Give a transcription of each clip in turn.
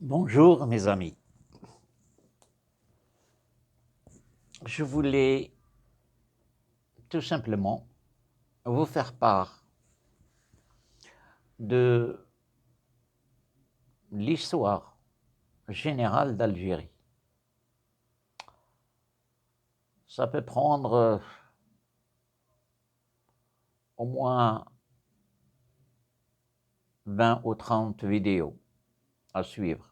Bonjour mes amis. Je voulais tout simplement vous faire part de l'histoire générale d'Algérie. Ça peut prendre au moins 20 ou 30 vidéos à suivre.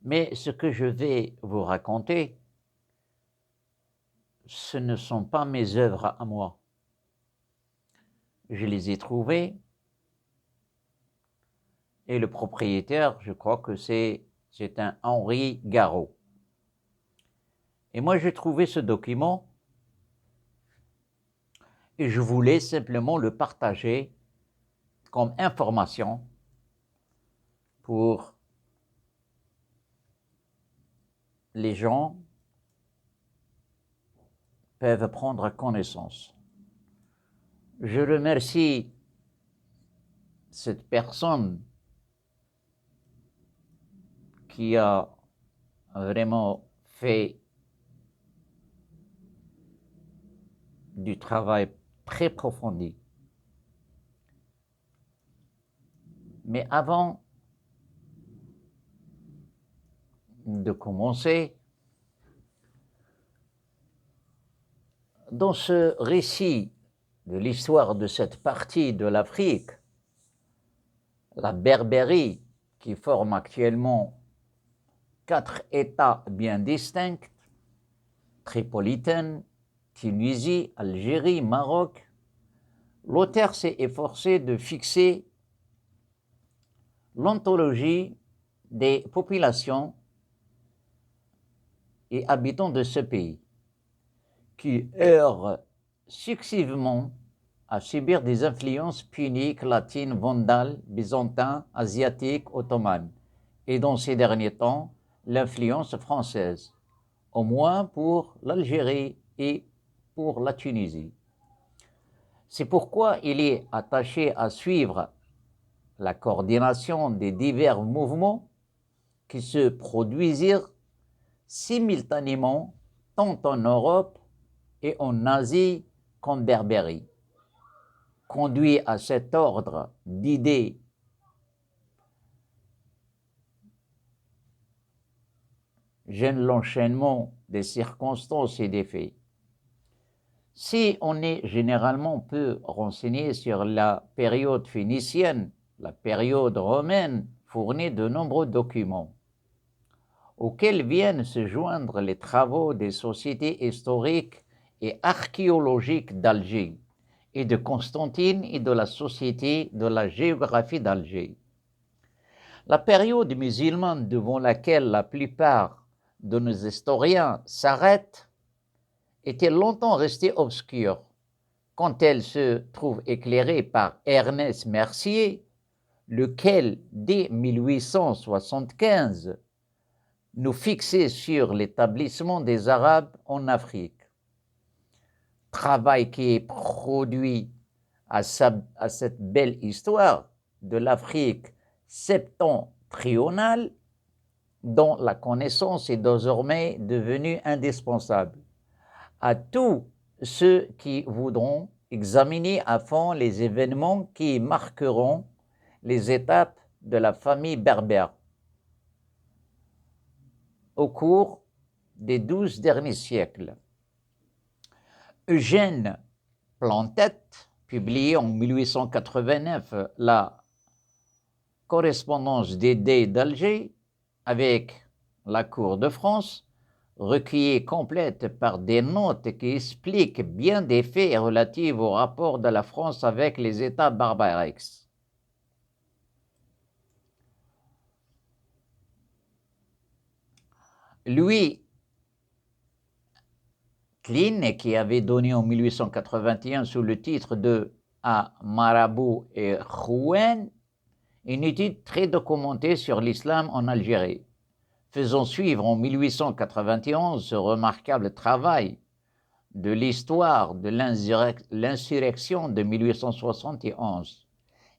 Mais ce que je vais vous raconter, ce ne sont pas mes œuvres à moi. Je les ai trouvées et le propriétaire, je crois que c'est un Henri Garot. Et moi, j'ai trouvé ce document et je voulais simplement le partager comme information pour les gens peuvent prendre connaissance. Je remercie cette personne qui a vraiment fait du travail très approfondi. Mais avant de commencer, dans ce récit de l'histoire de cette partie de l'Afrique, la Berbérie, qui forme actuellement 4 États bien distincts, Tripolitaine, Tunisie, Algérie, Maroc, l'auteur s'est efforcé de fixer l'ontologie des populations et habitants de ce pays, qui heurtent successivement à subir des influences puniques, latines, vandales, byzantines, asiatiques, ottomanes, et dans ces derniers temps, l'influence française, au moins pour l'Algérie et pour la Tunisie. C'est pourquoi il est attaché à suivre la coordination des divers mouvements qui se produisirent simultanément tant en Europe et en Asie qu'en Berbérie. Conduit à cet ordre d'idées gêne l'enchaînement des circonstances et des faits. Si on est généralement peu renseigné sur la période phénicienne, la période romaine fournit de nombreux documents, auxquels viennent se joindre les travaux des sociétés historiques et archéologiques d'Alger et de Constantine et de la Société de la géographie d'Alger. La période musulmane devant laquelle la plupart de nos historiens s'arrêtent était longtemps restée obscure, quand elle se trouve éclairée par Ernest Mercier, lequel, dès 1875, nous fixait sur l'établissement des Arabes en Afrique. Travail qui est produit à cette belle histoire de l'Afrique septentrionale, dont la connaissance est désormais devenue indispensable à tous ceux qui voudront examiner à fond les événements qui marqueront les étapes de la famille berbère au cours des 12 derniers siècles. Eugène Plantette, publié en 1889 la correspondance des Dey d'Alger avec la cour de France, recueillie complète par des notes qui expliquent bien des faits relatifs au rapport de la France avec les États barbares. Louis Klein, qui avait donné en 1881 sous le titre de À Marabout et Rouen, une étude très documentée sur l'islam en Algérie, faisant suivre en 1891 ce remarquable travail de l'histoire de l'insurrection de 1871.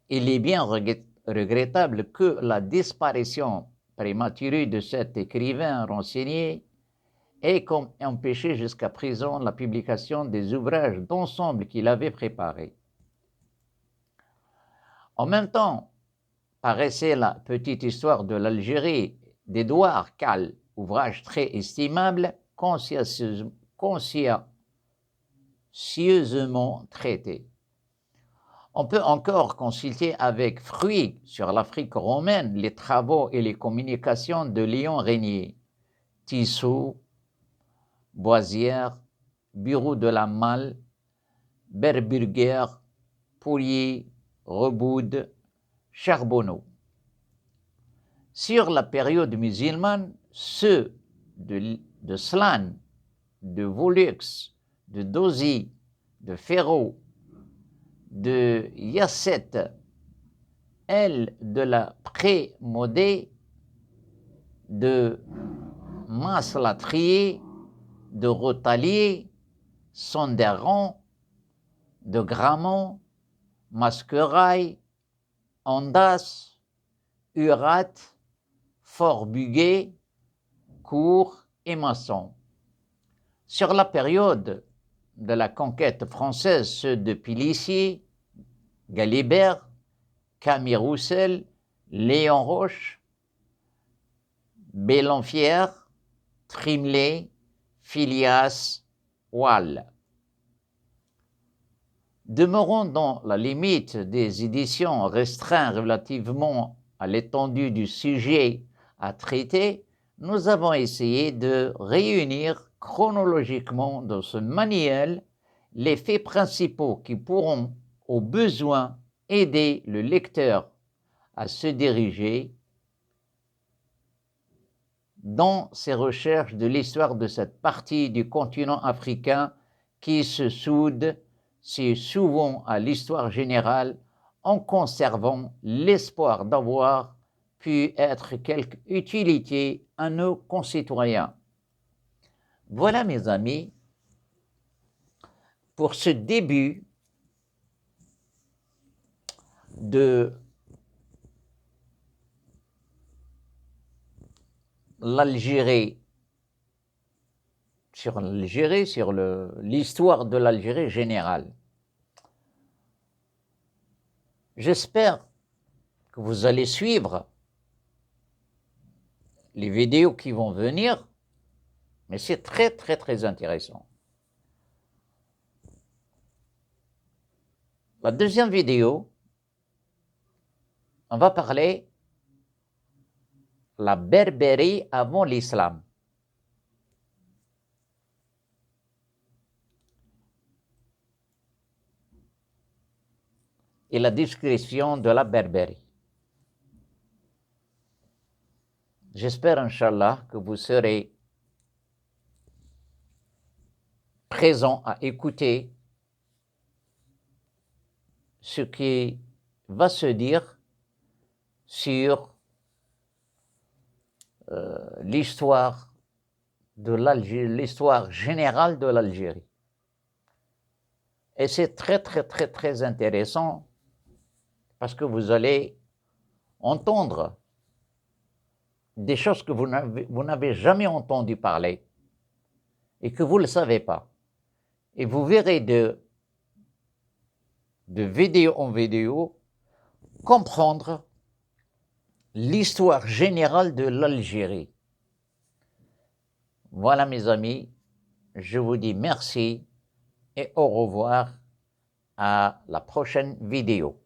Il est bien regrettable que la disparition prématurée de cet écrivain renseigné et comme empêché jusqu'à présent la publication des ouvrages d'ensemble qu'il avait préparés. En même temps, paraissait la petite histoire de l'Algérie d'Édouard Cal, ouvrage très estimable, consciencieusement traité. On peut encore consulter avec fruit sur l'Afrique romaine les travaux et les communications de Léon Régnier, Tissot, Boisière, Bureau de la Malle, Berburger, Poulier, Reboud, Charbonneau. Sur la période musulmane, ceux de Slan, de Volux, de Dozy, de Ferro, de Yasset, elle de la Prémodée, de Maslatrier, de Rotalier, Sonderon, de Gramont, Masqueraille, Ondas, Urat, Fort-Buguet, Cour et Masson. Sur la période de la conquête française, ceux de Pilissier, Galibert, Camille Roussel, Léon Roche, Bélanfière, Trimelet, Filias, Wall. Demeurant dans la limite des éditions restreintes relativement à l'étendue du sujet à traiter, nous avons essayé de réunir chronologiquement dans ce manuel les faits principaux qui pourront, au besoin, aider le lecteur à se diriger dans ses recherches de l'histoire de cette partie du continent africain qui se soude si souvent à l'histoire générale en conservant l'espoir d'avoir pu être quelque utilité à nos concitoyens. Voilà, mes amis, pour ce début de l'Algérie, sur l'histoire de l'Algérie générale. J'espère que vous allez suivre les vidéos qui vont venir, mais c'est très, très, très intéressant. La deuxième vidéo, on va parler de la Berbérie avant l'islam. Et la description de la Berbérie. J'espère, Inch'Allah, que vous serez présents à écouter ce qui va se dire sur l'histoire de l'Algérie, l'histoire générale de l'Algérie. Et c'est très, très, très, très intéressant parce que vous allez entendre des choses que vous n'avez jamais entendu parler et que vous ne le savez pas. Et vous verrez de vidéo en vidéo comprendre l'histoire générale de l'Algérie. Voilà, mes amis, je vous dis merci et au revoir à la prochaine vidéo.